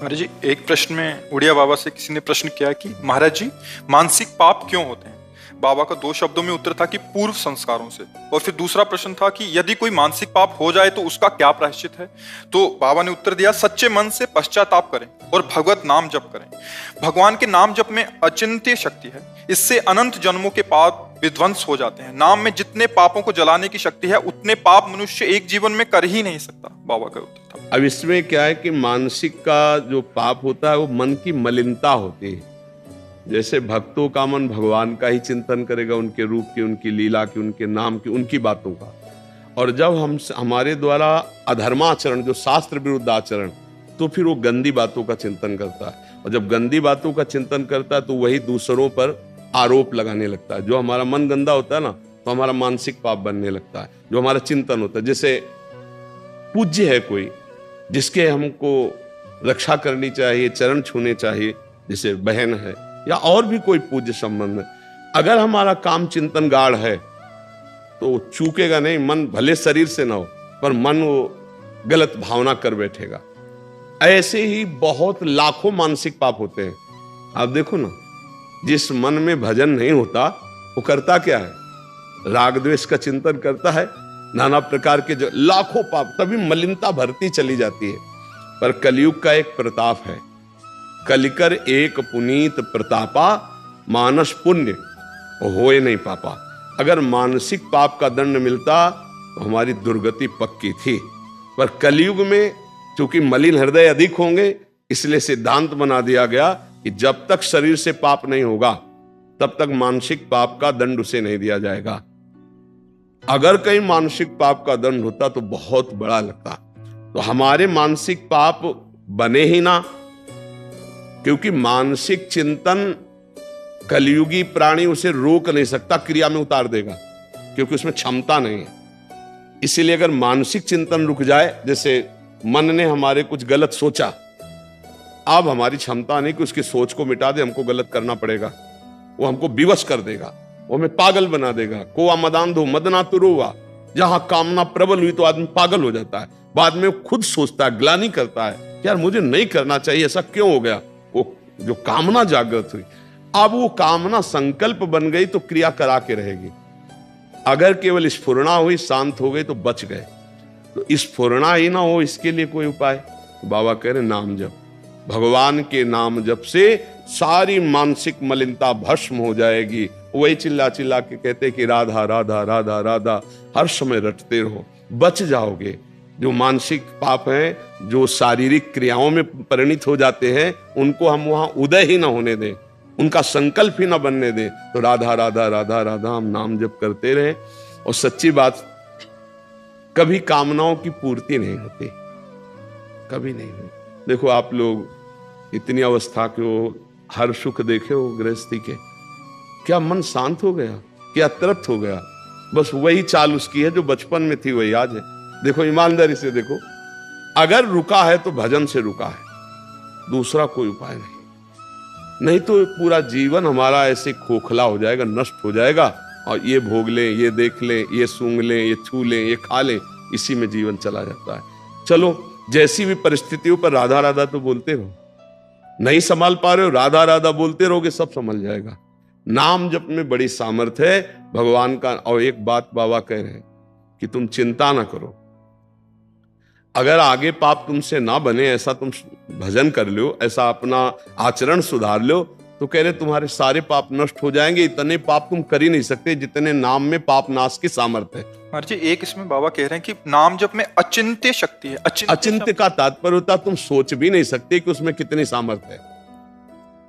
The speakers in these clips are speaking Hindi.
महाराज जी, एक प्रश्न में उड़िया बाबा से किसी ने प्रश्न किया कि महाराज जी, मानसिक पाप क्यों होते हैं? बाबा का 2 शब्दों में उत्तर था कि पूर्व संस्कारों से। और फिर दूसरा प्रश्न था कि यदि कोई मानसिक पाप हो जाए तो उसका क्या प्रायश्चित है? तो बाबा ने उत्तर दिया, सच्चे मन से पश्चाताप करें और भगवत नाम जप करें। भगवान के नाम जप में अचिंत्य शक्ति है, इससे अनंत जन्मों के पाप विध्वंस हो जाते हैं। नाम में जितने पापों को जलाने की शक्ति है, उतने पाप मनुष्य एक जीवन में कर ही नहीं सकता। बाबा का उत्तर था। अब इसमें क्या है कि मानसिक का जो पाप होता है वो मन की मलिनता होती है। जैसे भक्तों का मन भगवान का ही चिंतन करेगा, उनके रूप की, उनकी लीला की, उनके नाम की, उनकी बातों का। और जब हमारे द्वारा अधर्माचरण, जो शास्त्र विरुद्ध आचरण, तो फिर वो गंदी बातों का चिंतन करता है। और जब गंदी बातों का चिंतन करता है तो वही दूसरों पर आरोप लगाने लगता है। जो हमारा मन गंदा होता है ना, तो हमारा मानसिक पाप बनने लगता है। जो हमारा चिंतन होता है, जैसे पूज्य है कोई जिसके हमको रक्षा करनी चाहिए, चरण छूने चाहिए, जैसे बहन है या और भी कोई पूज्य संबंध है, अगर हमारा काम चिंतन गाढ़ है तो चूकेगा नहीं। मन भले शरीर से ना हो, पर मन वो गलत भावना कर बैठेगा। ऐसे ही बहुत लाखों मानसिक पाप होते हैं। आप देखो ना, जिस मन में भजन नहीं होता वो करता क्या है? राग द्वेष का चिंतन करता है, नाना प्रकार के जो लाखों पाप, तभी मलिनता भरती चली जाती है। पर कलयुग का एक प्रताप है, कलिकर एक पुनीत प्रतापा, मानस पुण्य होए नहीं पापा। अगर मानसिक पाप का दंड मिलता तो हमारी दुर्गति पक्की थी। पर कलयुग में चूंकि मलिन हृदय अधिक होंगे, इसलिए सिद्धांत बना दिया गया कि जब तक शरीर से पाप नहीं होगा तब तक मानसिक पाप का दंड उसे नहीं दिया जाएगा। अगर कहीं मानसिक पाप का दंड होता तो बहुत बड़ा लगता। तो हमारे मानसिक पाप बने ही ना, क्योंकि मानसिक चिंतन कलयुगी प्राणी उसे रोक नहीं सकता, क्रिया में उतार देगा, क्योंकि उसमें क्षमता नहीं है। इसीलिए अगर मानसिक चिंतन रुक जाए, जैसे मन ने हमारे कुछ गलत सोचा, अब हमारी क्षमता नहीं कि उसकी सोच को मिटा दे, हमको गलत करना पड़ेगा। वो हमको विवश कर देगा, वो हमें पागल बना देगा। कोआ मदांधो मदना तुरुआ, जहां कामना प्रबल हुई तो आदमी पागल हो जाता है। बाद में वो खुद सोचता है, ग्लानि करता है, यार मुझे नहीं करना चाहिए, ऐसा क्यों हो गया? वो जो कामना जागृत हुई, अब वो कामना संकल्प बन गई तो क्रिया करा के रहेगी। अगर केवल स्फुरणा हुई, शांत हो गई तो बच गए। तो स्फुरणा ही ना हो, इसके लिए कोई उपाय? बाबा कह रहे नाम जप। भगवान के नाम जप से सारी मानसिक मलिनता भस्म हो जाएगी। वही चिल्ला चिल्ला के कहते कि राधा राधा राधा राधा हर समय रटते रहो, बच जाओगे। जो मानसिक पाप हैं, जो शारीरिक क्रियाओं में परिणित हो जाते हैं, उनको हम वहां उदय ही ना होने दें, उनका संकल्प ही ना बनने दें। तो राधा राधा राधा राधा हम नाम जप करते रहे। और सच्ची बात, कभी कामनाओं की पूर्ति नहीं होती, कभी नहीं हुई। देखो आप लोग इतनी अवस्था के हो, हर सुख देखे हो गृहस्थी के, क्या मन शांत हो गया? क्या तृप्त हो गया? बस वही चाल उसकी है जो बचपन में थी, वही आज है। देखो ईमानदारी से देखो, अगर रुका है तो भजन से रुका है, दूसरा कोई उपाय नहीं तो पूरा जीवन हमारा ऐसे खोखला हो जाएगा, नष्ट हो जाएगा। और ये भोग ले, ये देख ले, ये सूंघ ले, ये छू ले, ये खा ले, इसी में जीवन चला जाता है। चलो, जैसी भी परिस्थितियों पर राधा राधा तो बोलते रहो। नहीं संभाल पा रहे हो, राधा राधा बोलते रहोगे, सब संभल जाएगा। नाम जप में बड़ी सामर्थ्य है भगवान का। और एक बात बाबा कह रहे हैं कि तुम चिंता ना करो, अगर आगे पाप तुमसे ना बने, ऐसा तुम भजन कर लो, ऐसा अपना आचरण सुधार लो, तो कह रहे तुम्हारे सारे पाप नष्ट हो जाएंगे। इतने पाप तुम कर ही नहीं सकते जितने नाम में पाप नाश की सामर्थ्य है। महाराज जी, एक इसमें बाबा कह रहे हैं कि नाम जप में अचिंत्य शक्ति है। अचिंत्य का तात्पर्य होता तुम सोच भी नहीं सकते कि उसमें कितनी सामर्थ्य है।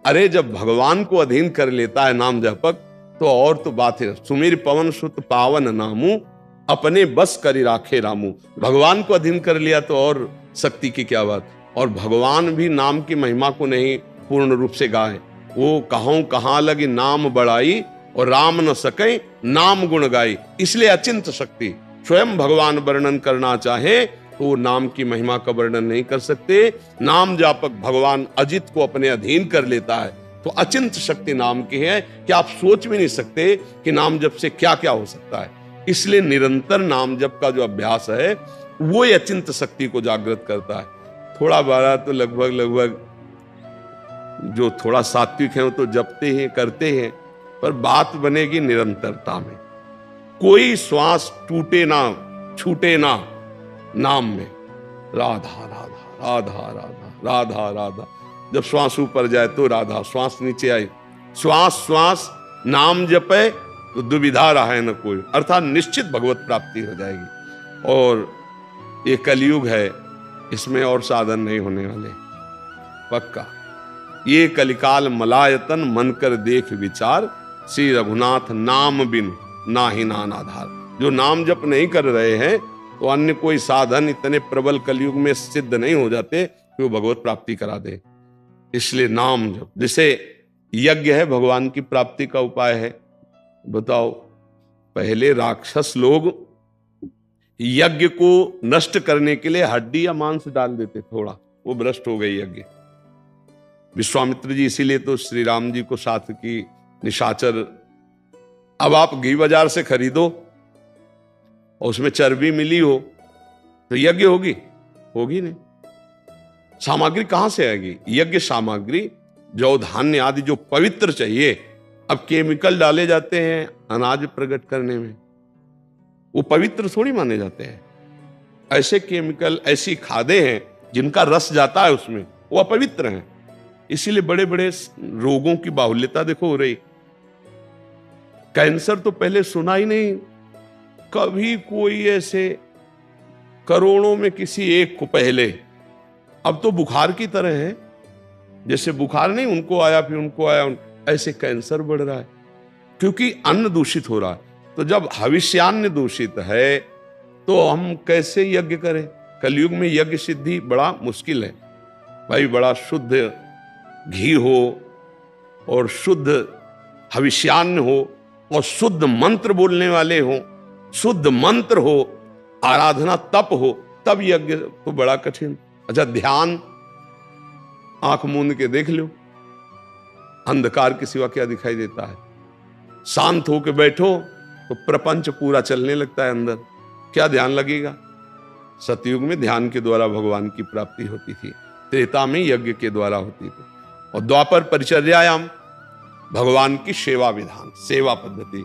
अरे जब भगवान को अधीन कर लेता है नाम जपक, तो और तो बात है। सुमीर पवन सुत पावन नामू, अपने बस करी राखे रामू। भगवान को अधीन कर लिया तो और शक्ति की क्या बात। और भगवान भी नाम की महिमा को नहीं पूर्ण रूप से गाए। वो कहाँ लगी नाम बढ़ाई, और राम न सके नाम गुण गाई। इसलिए अचिंत शक्ति। स्वयं भगवान वर्णन करना चाहे तो वो नाम की महिमा का वर्णन नहीं कर सकते। नाम जापक भगवान अजित को अपने अधीन कर लेता है, तो अचिंत शक्ति नाम की है कि आप सोच भी नहीं सकते कि नाम जप से क्या क्या हो सकता है। इसलिए निरंतर नाम जप का जो अभ्यास है वो अचिंत शक्ति को जागृत करता है। थोड़ा बड़ा तो लगभग लगभग जो थोड़ा सात्विक है वो तो जपते हैं, करते हैं, पर बात बनेगी निरंतरता में। कोई श्वास टूटे ना, छूटे ना नाम में। राधा राधा राधा राधा राधा राधा। जब श्वास ऊपर जाए तो राधा, श्वास नीचे आई, श्वास श्वास नाम जपे तो दुविधा रहे न कोई, अर्थात निश्चित भगवत प्राप्ति हो जाएगी। और ये कलयुग है, इसमें और साधन नहीं होने वाले, पक्का। ये कलिकाल मलायतन मन कर देख विचार, श्री रघुनाथ नाम बिन नाही नान आधार। जो नाम जप नहीं कर रहे हैं तो अन्य कोई साधन इतने प्रबल कलयुग में सिद्ध नहीं हो जाते कि वो भगवत प्राप्ति करा दे। इसलिए नाम जप, जैसे यज्ञ है भगवान की प्राप्ति का उपाय है। बताओ, पहले राक्षस लोग यज्ञ को नष्ट करने के लिए हड्डी या मांस डाल देते, थोड़ा वो भ्रष्ट हो गई यज्ञ। विश्वामित्र जी इसीलिए तो श्री राम जी को साथ की निशाचर, अब आप घी बाजार से खरीदो और उसमें चर्बी मिली हो तो यज्ञ होगी? होगी नहीं। सामग्री कहां से आएगी? यज्ञ सामग्री जौ धान्य आदि जो पवित्र चाहिए, अब केमिकल डाले जाते हैं अनाज प्रकट करने में, वो पवित्र थोड़ी माने जाते हैं। ऐसे केमिकल, ऐसी खादें हैं जिनका रस जाता है उसमें, वो अपवित्र हैं। इसीलिए बड़े बड़े रोगों की बाहुल्यता देखो हो रही। कैंसर तो पहले सुना ही नहीं, कभी कोई ऐसे करोड़ों में किसी एक को पहले, अब तो बुखार की तरह है। जैसे बुखार नहीं उनको आया फिर उनको आया, ऐसे कैंसर बढ़ रहा है क्योंकि अन्न दूषित हो रहा है। तो जब हविष्यान्न दूषित है तो हम कैसे यज्ञ करें? कलयुग में यज्ञ सिद्धि बड़ा मुश्किल है भाई। बड़ा शुद्ध घी हो और शुद्ध हविष्यान्न हो और शुद्ध मंत्र बोलने वाले हो, शुद्ध मंत्र हो, आराधना तप हो, तब यज्ञ तो बड़ा कठिन। अच्छा, ध्यान आंख मूंद के देख लो, अंधकार के सिवा क्या दिखाई देता है? शांत होकर बैठो तो प्रपंच पूरा चलने लगता है अंदर, क्या ध्यान लगेगा? सतयुग में ध्यान के द्वारा भगवान की प्राप्ति होती थी, त्रेता में यज्ञ के द्वारा होती थी, और द्वापर परिचर्यायाम भगवान की सेवा विधान, सेवा पद्धति।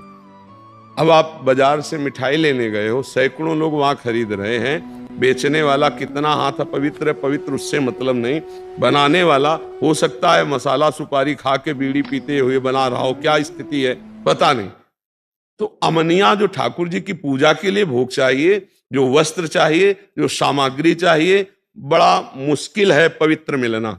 अब आप बाजार से मिठाई लेने गए हो, सैकड़ों लोग वहां खरीद रहे हैं, बेचने वाला कितना हाथ अपवित्र है पवित्र उससे मतलब नहीं, बनाने वाला हो सकता है मसाला सुपारी खा के बीड़ी पीते हुए बना रहा हो, क्या स्थिति है पता नहीं। तो अमनिया जो ठाकुर जी की पूजा के लिए भोग चाहिए, जो वस्त्र चाहिए, जो सामग्री चाहिए, बड़ा मुश्किल है पवित्र मिलना।